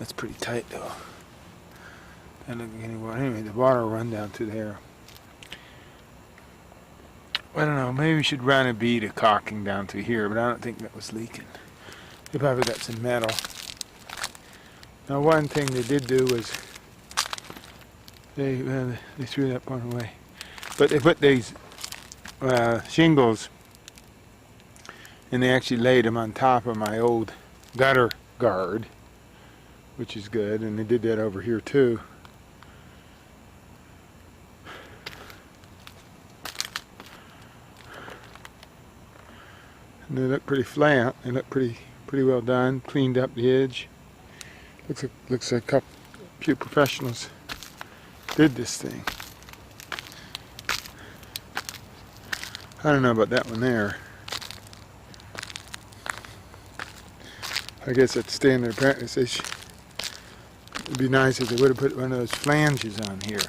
That's pretty tight though. I don't think any water. Anyway, the water will run down through there. I don't know, maybe we should run a bead of caulking down through here, but I don't think that was leaking. They probably got some metal. Now one thing they did do was they threw that one away. But they put these shingles and they actually laid them on top of my old gutter guard, which is good, and they did that over here too. And they look pretty flat. They look pretty well done. Cleaned up the edge. Looks like a few professionals did this thing. I don't know about that one there. I guess that's standard practice. It'd be nice if they would have put one of those flanges on here.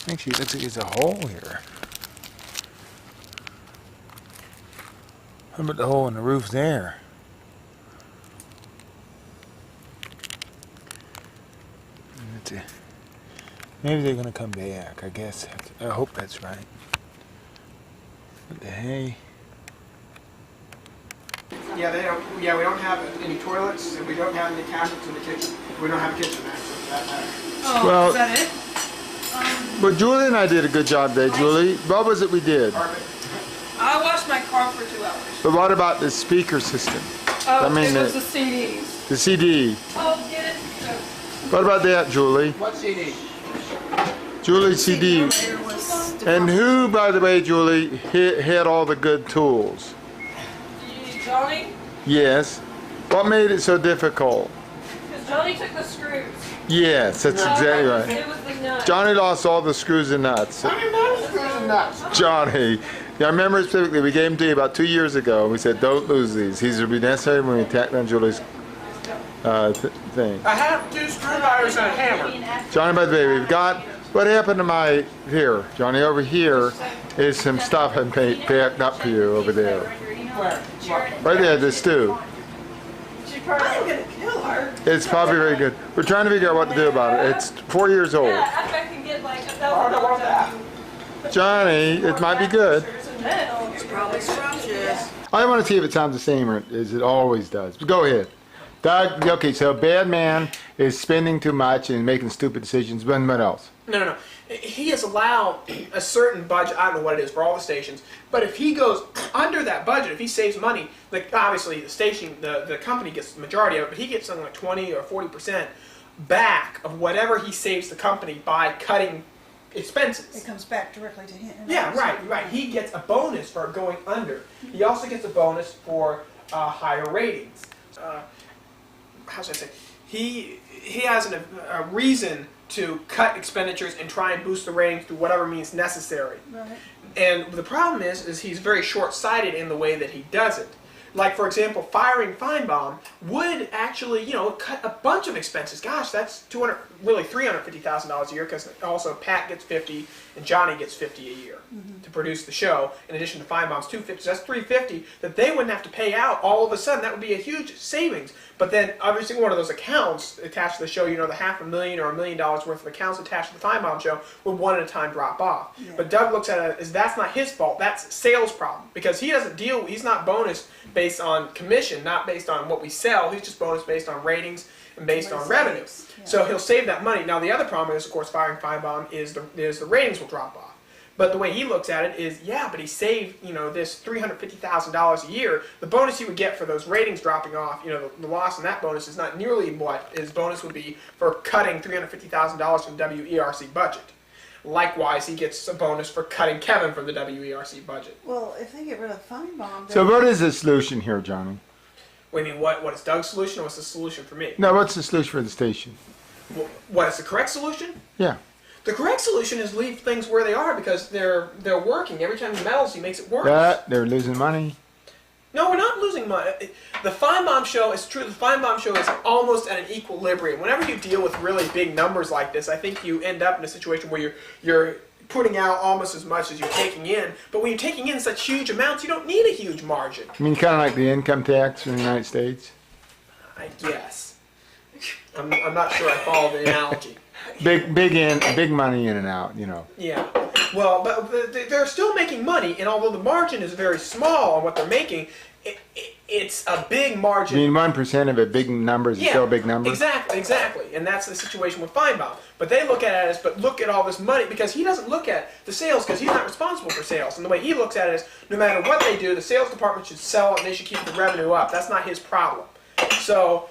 Actually, it looks like there's a hole here. How about the hole in the roof there? Maybe they're going to come back, I guess. I hope that's right. What the hay? Yeah, they don't. Yeah, we don't have any toilets, and we don't have any cabinets in the kitchen. We don't have a kitchen actually, for that matter. Oh, Well- is that it? But Julie and I did a good job today, Julie. What was it we did? Carpet. I washed my car for 2 hours. But what about the speaker system? Oh, I mean, it was the- the CDs. The CD. Oh, get it? What about that, Julie? What CD? Julie's CD. Later was And who, by the way, Julie, had all the good tools? Johnny? Yes. What made it so difficult? Because Johnny took the screws. Yes, that's exactly right. It was the nuts. Johnny lost all the screws and nuts. I mean, those screws and nuts. Johnny. Yeah, I remember specifically, we gave them to you about 2 years ago. We said, don't lose these. These will be necessary when we tack on Julie's thing. I have 2 screwdrivers and a hammer. Johnny, by the way, we've got, what happened to my, here, Johnny, over here is some stuff I packed up for you over there. Where? What? Right there, the stew. I'm gonna kill her. It's probably very good. We're trying to figure out what to do about it. It's 4 years old. Yeah, I bet I can get like $1,000 I don't want that. out of you. Johnny, it might be good. It's probably scrumptious. I want to see if it sounds the same as it always does. But go ahead. Doug, okay, so a bad man is spending too much and making stupid decisions. But what else? No. He is allowed a certain budget. I don't know what it is for all the stations. But if he goes under that budget, if he saves money, like obviously the station, the company gets the majority of it, but he gets something like 20 or 40% back of whatever he saves the company by cutting expenses. It comes back directly to him. Yeah, right. He gets a bonus for going under. He also gets a bonus for higher ratings. How should I say? He has a reason to cut expenditures and try and boost the ratings through whatever means necessary. Right. And the problem is he's very short-sighted in the way that he does it. Like, for example, firing Feinbaum would actually, cut a bunch of expenses. Gosh, that's $350,000 a year, because also Pat gets $50 and Johnny gets $50 a year to produce the show. In addition to Feinbaum's $250, so that's $350 that they wouldn't have to pay out all of a sudden. That would be a huge savings. But then, every single one of those accounts attached to the show, the $500,000 or $1 million worth of accounts attached to the Feinbaum show, would one at a time drop off. Yeah. But Doug looks at it as that's not his fault. That's sales problem, because he doesn't deal. He's not bonus based on commission, not based on what we sell. He's just bonus based on ratings and based on revenue. Yeah. So he'll save that money. Now the other problem is, of course, firing Feinbaum is the ratings will drop off. But the way he looks at it is, yeah, but he saved, this $350,000 a year. The bonus he would get for those ratings dropping off, the loss in that bonus is not nearly what his bonus would be for cutting $350,000 from the WERC budget. Likewise, he gets a bonus for cutting Kevin from the WERC budget. Well, if they get rid of Feinbaum, So what is the solution here, Johnny? What do you mean, what is Doug's solution, or what's the solution for me? No, what's the solution for the station? What is the correct solution? Yeah. The correct solution is leave things where they are, because they're working. Every time he meddles, he makes it worse. They're losing money. No, we're not losing money. The Feinbaum show is true. The Feinbaum show is almost at an equilibrium. Whenever you deal with really big numbers like this, I think you end up in a situation where you're putting out almost as much as you're taking in. But when you're taking in such huge amounts, you don't need a huge margin. I mean, kind of like the income tax in the United States. I guess. I'm not sure I follow the analogy. Big money in and out, Yeah. Well, but they're still making money, and although the margin is very small on what they're making, it's a big margin. I mean, 1% of a big number is still a big number? Exactly. And that's the situation with Feinbaum. But they look at it as, but look at all this money, because he doesn't look at the sales, because he's not responsible for sales. And the way he looks at it is, no matter what they do, the sales department should sell it, and they should keep the revenue up. That's not his problem. So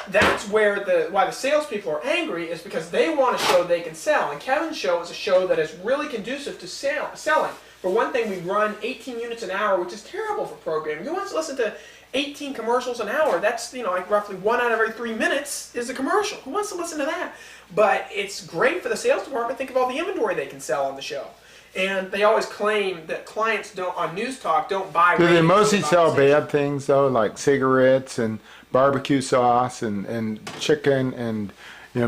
that's why the salespeople are angry, is because they want a show they can sell. And Kevin's show is a show that is really conducive to selling. For one thing, we run 18 units an hour, which is terrible for programming. Who wants to listen to 18 commercials an hour? That's, like roughly 1 out of every 3 minutes is a commercial. Who wants to listen to that? But it's great for the sales department. Think of all the inventory they can sell on the show. And they always claim that clients on News Talk don't buy Do they ratings, mostly buy sell sales. bad things, though, like cigarettes and barbecue sauce and chicken and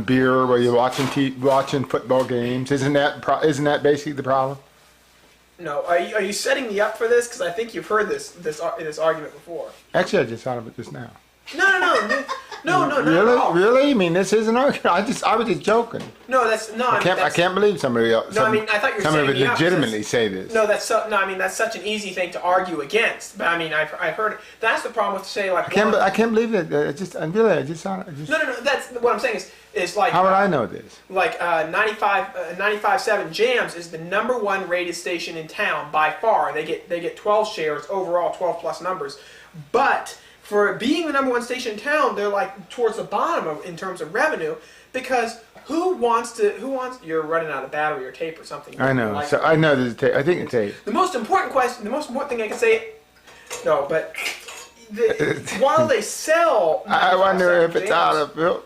beer while you're watching football games? Isn't that basically the problem? No, are you setting me up for this? Because I think you've heard this argument before. Actually, I just thought of it just now. No. No, not at Really? all. Really? I mean, this isn't argument. I was just joking. No, that's no. I can't believe somebody else. No, I mean, I thought you were somebody saying would the opposite. legitimately say this. No, I mean, that's such an easy thing to argue against. But I mean, I've heard that's the problem with say like. I can't believe it. I just. No. That's what I'm saying is like. How would I know this? Like 95.7 Jams is the #1 rated station in town by far. They get 12 shares overall, 12 plus numbers. But for being the #1 station in town, they're like towards the bottom in terms of revenue because who wants? You're running out of battery or tape or something. I know. Like, So I know there's a tape. I think it's tape. the most important thing I can say. No, but while they sell. I wonder if it's Jams, out of film.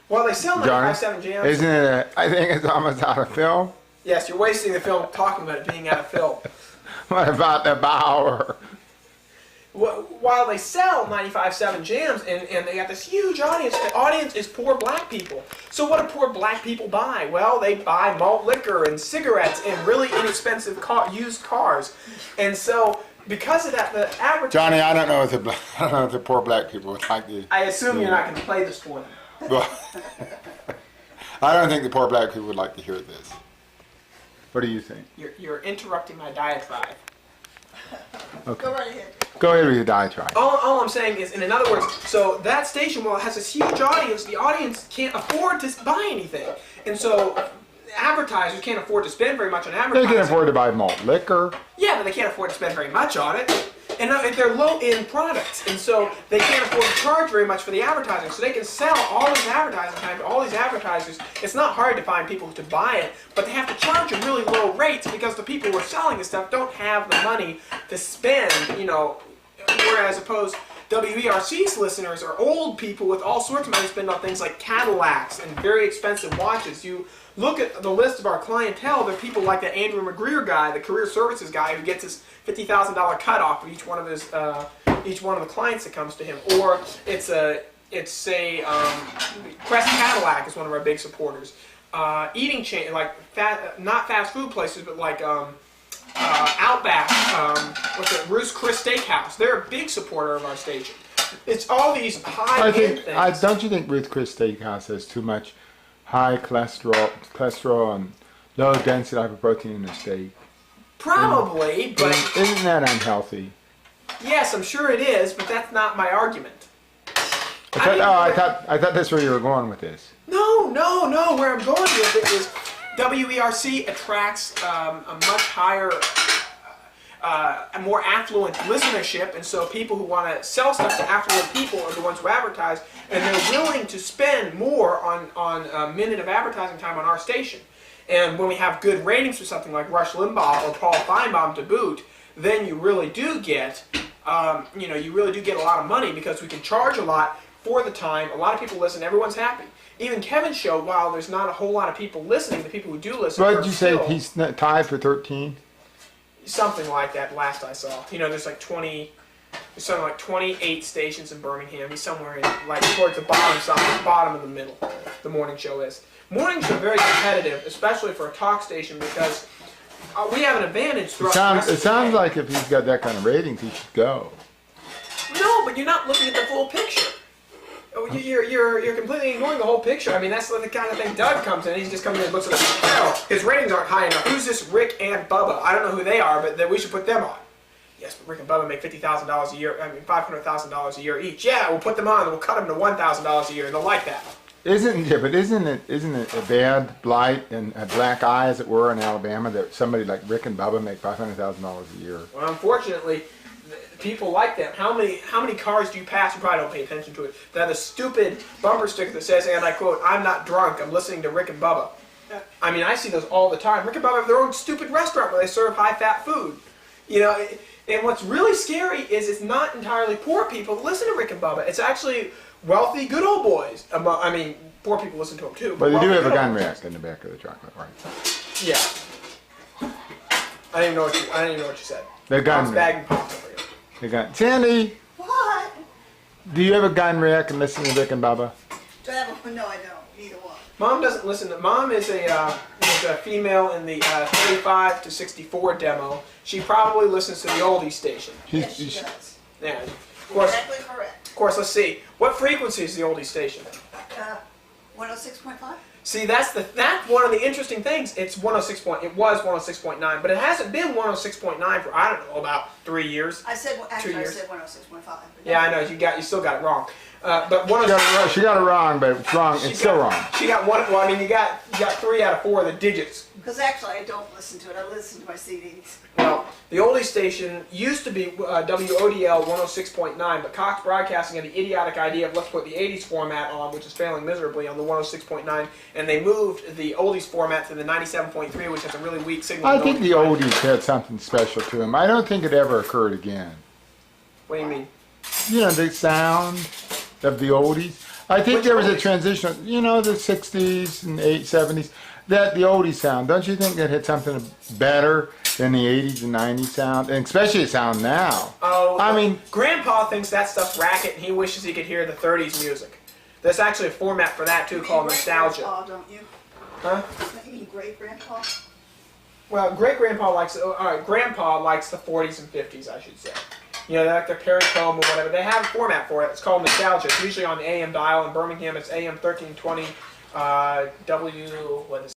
While they sell 95.7 Jams. Isn't it? I think it's almost out of film. Yes, you're wasting the film talking about it being out of film. What about the power? While they sell 95.7 Jams and they got this huge audience, the audience is poor black people. So what do poor black people buy? Well, they buy malt liquor and cigarettes and really inexpensive used cars. And so because of that, the average... Johnny, I don't know if the poor black people would like the... I assume you're not going to play this for them. Well, I don't think the poor black people would like to hear this. What do you think? You're interrupting my diatribe. Okay. Go right ahead. Go ahead with your diatribe. All I'm saying is, in other words, so that station, while it has this huge audience, the audience can't afford to buy anything. And so advertisers can't afford to spend very much on They advertising. can afford to buy malt liquor. Yeah, but they can't afford to spend very much on it. And they're low-end products, and so they can't afford to charge very much for the advertising. So they can sell all this advertising time to all these advertisers. It's not hard to find people to buy it, but they have to charge them really low rates because the people who are selling this stuff don't have the money to spend, whereas opposed WERC's listeners are old people with all sorts of money to spend on things like Cadillacs and very expensive watches. You look at the list of our clientele, there are people like that Andrew McGreer guy, the career services guy, who gets his $50,000 cut off of each one of the clients that comes to him. Or it's Crest Cadillac is one of our big supporters. Eating chain, like not fast food places, but like Outback, Ruth's Chris Steakhouse. They're a big supporter of our station. It's all these high-end things. Don't you think Ruth Chris Steakhouse has too much high cholesterol and low density lipoprotein in their steak? Probably, but isn't that unhealthy? Yes, I'm sure it is, but that's not my argument. I thought that's where you were going with this. No. Where I'm going with it is WERC attracts a much higher, a more affluent listenership, and so people who want to sell stuff to affluent people are the ones who advertise, and they're willing to spend more on a minute of advertising time on our station. And when we have good ratings for something like Rush Limbaugh or Paul Feinbaum to boot, then you really do get, a lot of money because we can charge a lot for the time. A lot of people listen. Everyone's happy. Even Kevin's show, while there's not a whole lot of people listening, the people who do listen. What did you say? He's tied for 13? Something like that. Last I saw, there's like 28 stations in Birmingham. He's somewhere in towards the bottom of the middle. The morning show is. Mornings are very competitive, especially for a talk station, because we have an advantage throughout It sounds like if he's got that kind of ratings, he should go. No, but you're not looking at the full picture. You're completely ignoring the whole picture. I mean, that's the kind of thing Doug comes in. He just comes in and looks at his ratings aren't high enough. Who's this Rick and Bubba? I don't know who they are, but we should put them on. Yes, but Rick and Bubba make $50,000 a year. I mean, $500,000 a year each. Yeah, we'll put them on. And we'll cut them to $1,000 a year, and they'll like that. Isn't it a bad blight and a black eye, as it were, in Alabama that somebody like Rick and Bubba make $500,000 a year? Well, unfortunately, people like them. How many cars do you pass? You probably don't pay attention to it. That have a stupid bumper sticker that says, and I quote, "I'm not drunk. I'm listening to Rick and Bubba." I mean, I see those all the time. Rick and Bubba have their own stupid restaurant where they serve high-fat food. And what's really scary is it's not entirely poor people that listen to Rick and Bubba. It's actually wealthy, good old boys. I mean, poor people listen to them too. But they do have a gun boys. rack in the back of the truck, right? Yeah. I didn't even know what you said. The gun Mom's rack. bagging pops over here. The gun. Sandy, What? do you have a gun rack and listen to Rick and Bubba? Do I have a, no, I don't. Either one. Mom doesn't listen to. Mom is a female in the 35 to 64 demo. She probably listens to the oldies station. Yes, she does. Yeah, of course. Exactly correct. Of course, let's see. What frequency is the oldie station? 106.5? See, that's one of the interesting things. It was 106.9, but it hasn't been 106.9 for, I don't know, about 3 years. I said, actually, 2 I years. said 106.5. Yeah, I know, you still got it wrong. But She got it wrong, but it's wrong. It's still wrong. She got one. Well, I mean, you got 3 out of 4 of the digits. Because actually, I don't listen to it. I listen to my CDs. Well, the oldie station used to be WODL 106.9, but Cox Broadcasting had the idiotic idea of let's put the 80s format on, which is failing miserably on the 106.9, and they moved the oldies format to the 97.3, which has a really weak signal. I think the oldies had something special to them. I don't think it ever occurred again. What do you mean? You know, the sound of the oldies. I think Which there was a oldies? transition, you know, the 60s and 70s, that the oldie sound. Don't you think that had something better than the 80s and 90s sound? And especially the sound now. Oh, I mean, Grandpa thinks that stuff's racket, and he wishes he could hear the 30s music. There's actually a format for that, too, called nostalgia. Grandpa, don't you? Huh? You mean great-grandpa? Well, Grandpa likes the 40s and 50s, I should say. You know, like the Perry Comb or whatever. They have a format for it. It's called nostalgia. It's usually on the AM dial. In Birmingham, it's AM 1320. What is